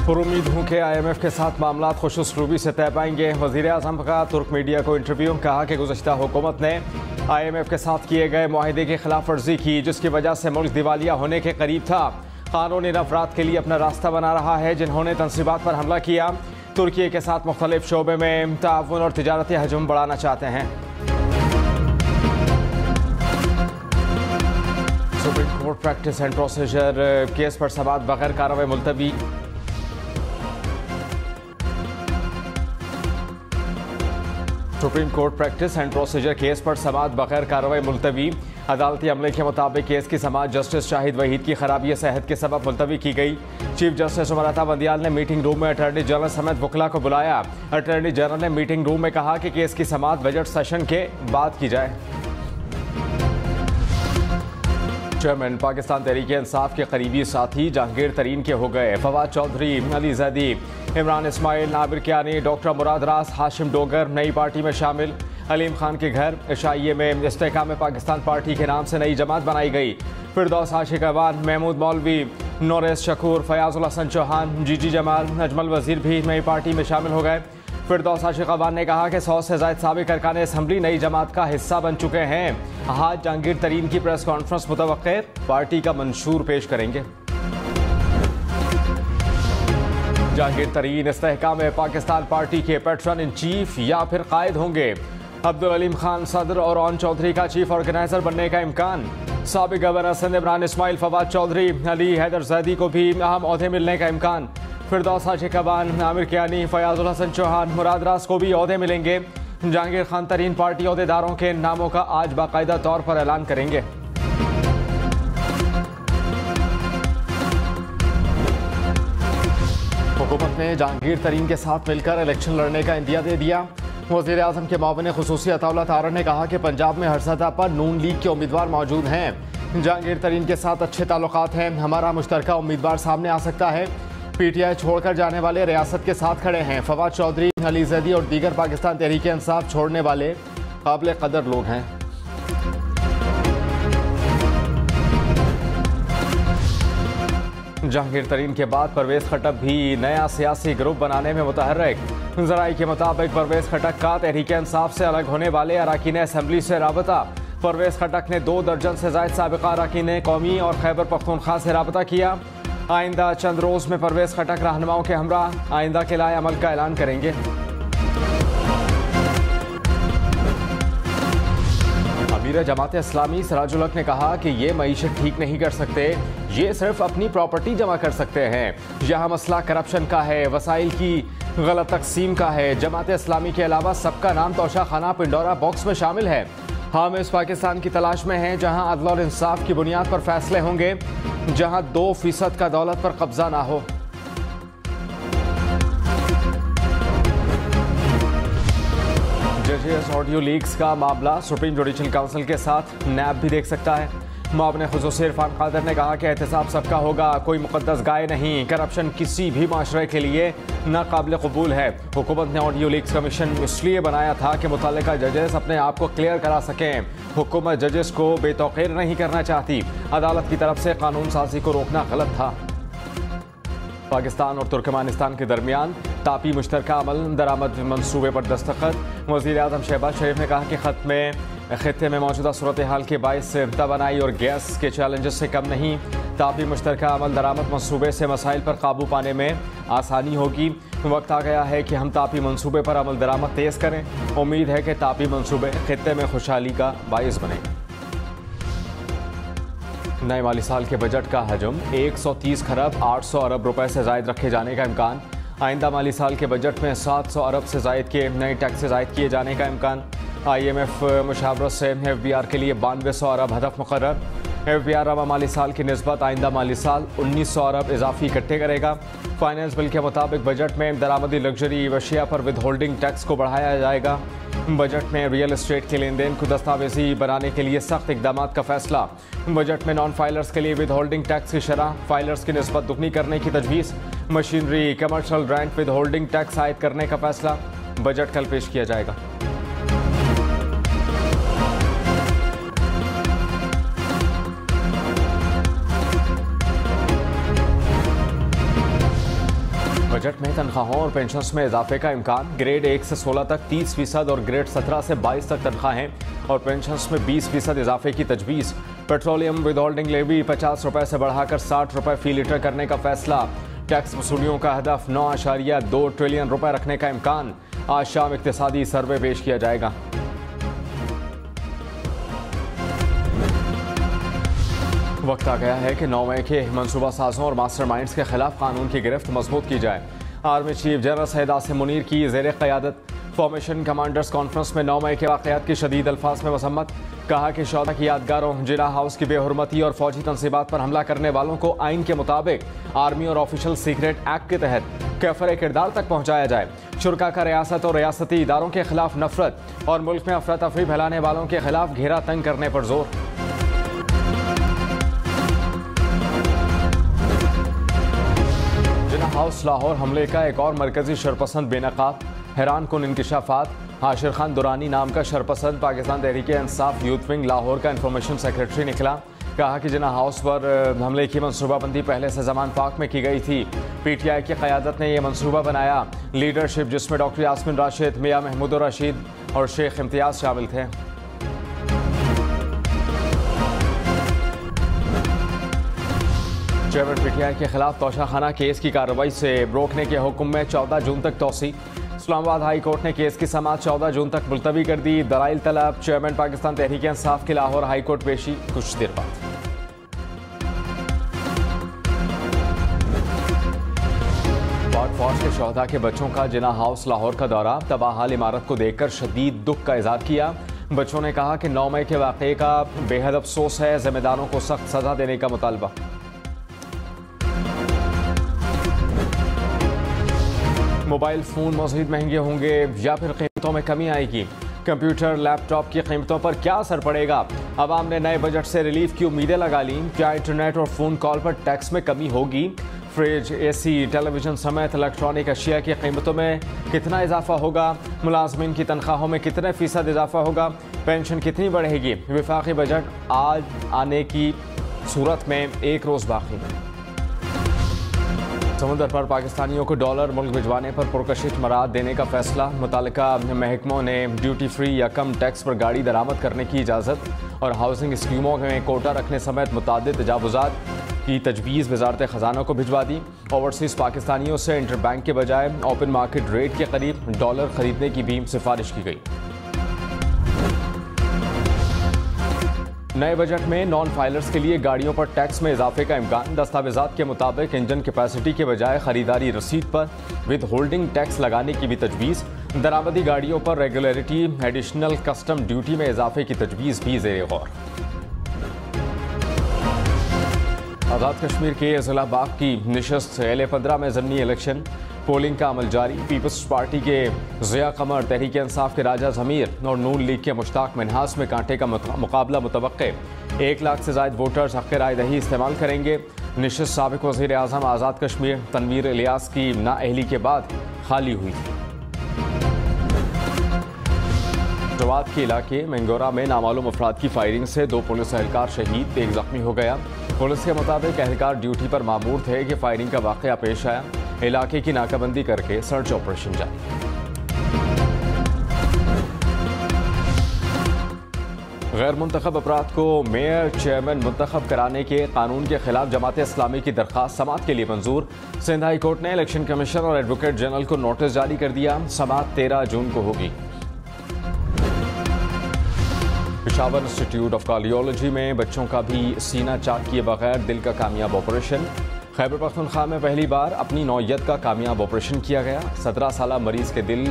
पुरुम्मीद हूँ कि IMF के साथ मामला खुशउस्लूबी से तय पाएंगे। वज़ीर-ए-आज़म का तुर्क मीडिया को इंटरव्यू, कहा कि गुज़श्ता हुकूमत ने IMF के साथ किए गए मुआहदे की खिलाफ वर्जी की, जिसकी वजह से मुल्क दिवालिया होने के करीब था। कानून इन अफराद के लिए अपना रास्ता बना रहा है जिन्होंने तंसीबात पर हमला किया। तुर्की के साथ मुख्तलिफ शोबे में ताउन और तिजारती हजम बढ़ाना चाहते हैं। Supreme court practice and procedure case पर समाअत बगैर कार्रवाई मुलतवी। Supreme court practice and procedure case पर समाअत बगैर कार्रवाई मुलतवी। अदालती अमले के मुताबिक केस की समाअत जस्टिस शाहिद वहीद की खराबी सेहत के सबब मुलतवी की गई। चीफ जस्टिस उमर बंदियाल ने मीटिंग रूम में अटॉर्नी जनरल समेत वकला को बुलाया। अटॉर्नी जनरल ने मीटिंग रूम में कहा कि केस की समाअत बजट सेशन के बाद की जाए। चेयरमैन पाकिस्तान तहरीक इंसाफ के करीबी साथी जहांगीर तरीन के हो गए। फवाद चौधरी, अली जैदी, इमरान इस्माइल, नाबिर कियानी, डॉक्टर मुराद रास, हाशिम डोगर नई पार्टी में शामिल। अलीम खान के घर इशाइये में इस्तेहकाम पाकिस्तान पार्टी के नाम से नई जमात बनाई गई। फिरदौस आशिक अवान, महमूद मौलवी, नोरेस शकूर, फयाजुल हसन चौहान, जीजी जमाल, नजमल वजीर भी नई पार्टी में शामिल हो गए। फिरदौस आशिक अवान ने कहा कि 100 से ज़ायद साबिक़ अरकान असम्बली नई जमात का हिस्सा बन चुके हैं। आज जहांगीर तरीन की प्रेस कॉन्फ्रेंस मुतवक्किर, पार्टी का मंशूर पेश करेंगे। जहांगीर तरीन इस्तेहकाम पाकिस्तान पार्टी के पैट्रन इन चीफ या फिर कायद होंगे। अब्दुल अलीम खान सदर और ओन चौधरी का चीफ ऑर्गेनाइजर बनने का इम्कान। साबिक़ गवर्नर सिंध इमरान इस्माइल, फवाद चौधरी, अली हैदर जैदी को भी अहम ओहदे मिलने का इम्कान। फिरदौस आशिक अवान, नाबिर कियानी, फयाजुल हसन चौहान, मुराद रास को भी ओहदे मिलेंगे। जहांगीर खान तरीन पार्टी ओहदेदारों के नामों का आज बाकायदा तौर पर ऐलान करेंगे। हुकूमत ने जहांगीर तरीन के साथ मिलकर इलेक्शन लड़ने का इंदिया दे दिया। वज़ीर-ए-आज़म के मुआविन खुसूसी अताउल्लाह तारड़ ने कहा कि पंजाब में हर सतह पर नून लीग के उम्मीदवार मौजूद हैं। जहांगीर तरीन के साथ अच्छे ताल्लुकात हैं। हमारा मुश्तरका उम्मीदवार सामने आ सकता है। PTI छोड़कर जाने वाले रियासत के साथ खड़े हैं। फवाद चौधरी, अली जैदी और दीगर पाकिस्तान तहरीक इंसाफ छोड़ने वाले काबिल कदर लोग हैं। जहांगीर तरीन के बाद परवेज खटक भी नया सियासी ग्रुप बनाने में मुतहर्रिक। ज़राई के मुताबिक परवेज खटक का तहरीक इंसाफ से अलग होने वाले अरकान असम्बली से राबता। परवेज खटक ने 2 दर्जन से ज़ायद साबिक़ा अरकान कौमी और खैबर पख्तूनख्वा से राबता किया। आइंदा चंद रोज में परवेज खटक रहनुमाओं के हमरा आइंदा के लाए अमल का ऐलान करेंगे। अमीर जमात इस्लामी सिराजुल हक ने कहा कि ये मईशत ठीक नहीं कर सकते, ये सिर्फ अपनी प्रॉपर्टी जमा कर सकते हैं। यहाँ मसला करप्शन का है, वसाइल की गलत तकसीम का है। जमात इस्लामी के अलावा सबका नाम तोशा खाना पिंडोरा बॉक्स में शामिल है। हम इस पाकिस्तान की तलाश में हैं जहां अदल और इंसाफ की बुनियाद पर फैसले होंगे, जहां 2% का दौलत पर कब्जा ना हो। जजेस ऑडियो लीक्स का मामला सुप्रीम जुडिशल काउंसिल के साथ नैब भी देख सकता है। मुआविन खुसूसी इरफान कादर ने कहा कि एहतसाब सबका होगा, कोई मुकद्दस गाय नहीं। करप्शन किसी भी माशरे के लिए नाकाबिल कबूल है। हुकूमत ने ऑडियो लीक्स कमीशन इसलिए बनाया था कि मुतल्लिका जजेस अपने आप को क्लियर करा सकें। हुकूमत जजेस को बेतौकीर नहीं करना चाहती। अदालत की तरफ से कानून साजी को रोकना गलत था। पाकिस्तान और तुर्कमेनिस्तान के दरमियान तापी मुश्तरका अमल दरामद मनसूबे पर दस्तखत। वज़ीर-ए-आज़म शहबाज शरीफ ने कहा कि खत्ते में मौजूदा सूरत हाल के बायस तवानाई और गैस के चैलेंजेस से कम नहीं। तापी मुश्तरका अमल दरामद मनसूबे से मसाइल पर काबू पाने में आसानी होगी। वक्त आ गया है कि हम तापी मनसूबे पर अमल दरामद तेज़ करें। उम्मीद है कि तापी मनसूबे खत्ते में खुशहाली का बायस बने। नए माली साल के बजट का हजम 130 खरब 800 अरब रुपए से ज़ायद रखे जाने का इम्कान। आइंदा माली साल के बजट में 700 अरब से ज़ायद के नए टैक्सेस आयद किए जाने का इम्कान। IMF मुशावरत से FBR के लिए 9200 अरब हदफ मुकर्रर। FBR रवा माली साल की निस्बत आइंदा माली साल 1900 अरब इजाफी इकट्ठे करेगा। फाइनेंस बिल के मुताबिक बजट में दरामदी लग्जरी वशिया पर विद होल्डिंग टैक्स को बढ़ाया जाएगा। बजट में रियल एस्टेट के लेन देन को दस्तावेजी बनाने के लिए सख्त इकदाम का फैसला। बजट में नॉन फाइलर्स के लिए विद होल्डिंग टैक्स की शरह फाइलर्स की निस्बत दुगनी करने की तजवीज़। Machinery, commercial rent withholding tax आयद करने का फैसला। बजट कल पेश किया जाएगा। बजट में तनख्वाहों और पेंशन्स में इजाफे का इम्कान। ग्रेड 1 से 16 तक 30% और ग्रेड 17 से 22 तक तनख्वाहें और पेंशन्स में 20% इजाफे की तजवीज़। पेट्रोलियम विदहोल्डिंग लेवी 50 रुपये से बढ़ाकर 60 रुपये फी लीटर करने का फैसला। टैक्स वसूलियों का हदफ 9.2 ट्रिलियन रुपये रखने का इम्कान। आज शाम इक्तिसादी सर्वे पेश किया जाएगा। वक्त आ गया है कि 9 मई के मनसूबा साजों और मास्टरमाइंड्स के खिलाफ कानून की गिरफ्त मजबूत की जाए। Army chief general Syed Asim Munir की ज़ेर क़यादत फॉर्मेशन कमांडर्स कॉन्फ्रेंस में 9 मई के वाक़यात की शदीद अल्फाज में मसम्मत। कहा कि शौदा की यादगारों, जिना हाउस की बेहुरमती और फौजी तनसीबात पर हमला करने वालों को आइन के मुताबिक आर्मी और ऑफिशियल सीक्रेट एक्ट के तहत कैफर किरदार तक पहुँचाया जाए। शुरा का रियासत और रियासती इदारों के खिलाफ नफरत और मुल्क में अफरा तफरी फैलाने वालों के खिलाफ घेरा तंग करने पर जोर। जिना हाउस लाहौर हमले का एक और मरकजी शरपसंद बेनकाब। हैरान कुन इंकिशाफात। हाशिर खान दुरानी नाम का शरपसंद पाकिस्तान तहरीक इंसाफ यूथ विंग लाहौर का इंफॉर्मेशन सेक्रेटरी निकला। कहा कि जिना हाउस पर हमले की मनसूबाबंदी पहले से जमान पाक में की गई थी। PTI की क़यादत ने यह मनसूबा बनाया। लीडरशिप जिसमें डॉक्टर यास्मिन राशिद, मियां महमूद रशीद और शेख इम्तियाज शामिल थे। चेयरमैन PTI के खिलाफ तोशाखाना केस की कार्रवाई से रोकने के हुक्म में 14 जून तक तोसी। इस्लामाबाद हाई कोर्ट ने केस की समाअत 14 जून तक मुलतवी कर दी। दलाइल तलब। चेयरमैन पाकिस्तान तहरीक इंसाफ की लाहौर हाई कोर्ट पेशी कुछ देर बाद। पाक फौज के शोहदा के बच्चों का जिना हाउस लाहौर का दौरा। तबाहाल इमारत को देखकर शदीद दुख का इजहार किया। बच्चों ने कहा कि 9 मई के वाक़े का बेहद अफसोस है। जिम्मेदारों को सख्त सजा देने का मुतालबा। मोबाइल फ़ोन मज़ीद महंगे होंगे या फिर कीमतों में कमी आएगी। कंप्यूटर लैपटॉप की कीमतों पर क्या असर पड़ेगा। अवाम ने नए बजट से रिलीफ की उम्मीदें लगा लीं। क्या इंटरनेट और फ़ोन कॉल पर टैक्स में कमी होगी। फ्रिज, AC, टेलीविजन समेत इलेक्ट्रॉनिक अशिया की कीमतों में कितना इजाफा होगा। मुलाजमिन की तनख्वाहों में कितने फ़ीसद इजाफा होगा। पेंशन कितनी बढ़ेगी। वफाकी बजट आज आने की सूरत में एक रोज़ बाकी। समुद्र पर पाकिस्तानियों को डॉलर मुल्क भिजवाने पर पुरकशिश मराद देने का फैसला। मुतालिका महकमों ने ड्यूटी फ्री या कम टैक्स पर गाड़ी दरामद करने की इजाज़त और हाउसिंग स्कीमों में कोटा रखने समेत मुतादिद तजावुज़ात की तजवीज़ वजारत ख़जाना को भिजवा दी। ओवरसीज़ पाकिस्तानियों से इंटरबैंक के बजाय ओपन मार्केट रेट के करीब डॉलर खरीदने की भी सिफारिश की गई। नए बजट में नॉन फाइलर्स के लिए गाड़ियों पर टैक्स में इजाफे का इम्कान। दस्तावेजात के मुताबिक इंजन कैपेसिटी के बजाय खरीदारी रसीद पर विद होल्डिंग टैक्स लगाने की भी तजवीज़। दरामदी गाड़ियों पर रेगुलरिटी एडिशनल कस्टम ड्यूटी में इजाफे की तजवीज़ भी ज़ेर गौर। आज़ाद कश्मीर के ज़िला बाग की निशस्त LA-15 में ज़मनी इलेक्शन। पोलिंग का अमल जारी। पीपल्स पार्टी के ज़िया कमर, तहरीक इंसाफ के राजा ज़मीर और नून लीग के मुश्ताक मिन्हास में कांटे का मुकाबला मुतवक्के। 1 लाख से ज़ायद वोटर्स हक़ राय दही इस्तेमाल करेंगे। निशस्त साबिक़ वज़ीर आज़म आज़ाद कश्मीर तनवीर इलियास की नाअहली के बाद खाली हुई थी। जवाद के इलाके मंगोरा में नामालूम अफराद की फायरिंग से 2 पुलिस एहलकार शहीद, 1 जख्मी हो गया। पुलिस के मुताबिक एहलकार ड्यूटी पर मामूर थे कि फायरिंग का वाक़या पेश आया। इलाके की नाकाबंदी करके सर्च ऑपरेशन जारी। गैर मुंतखब अफराद को मेयर चेयरमैन मुंतखब कराने के कानून के खिलाफ जमात इस्लामी की दरख्वास्त समाअत के लिए मंजूर। सिंध हाई कोर्ट ने इलेक्शन कमीशन और एडवोकेट जनरल को नोटिस जारी कर दिया। समाअत 13 जून को होगी। पेशावर इंस्टीट्यूट ऑफ कार्डियोलॉजी में बच्चों का भी सीना चाक किए बगैर दिल का कामयाब ऑपरेशन। खैबर पख्तूनख्वा में पहली बार अपनी नौयत का कामयाब ऑपरेशन किया गया। 17 साल मरीज के दिल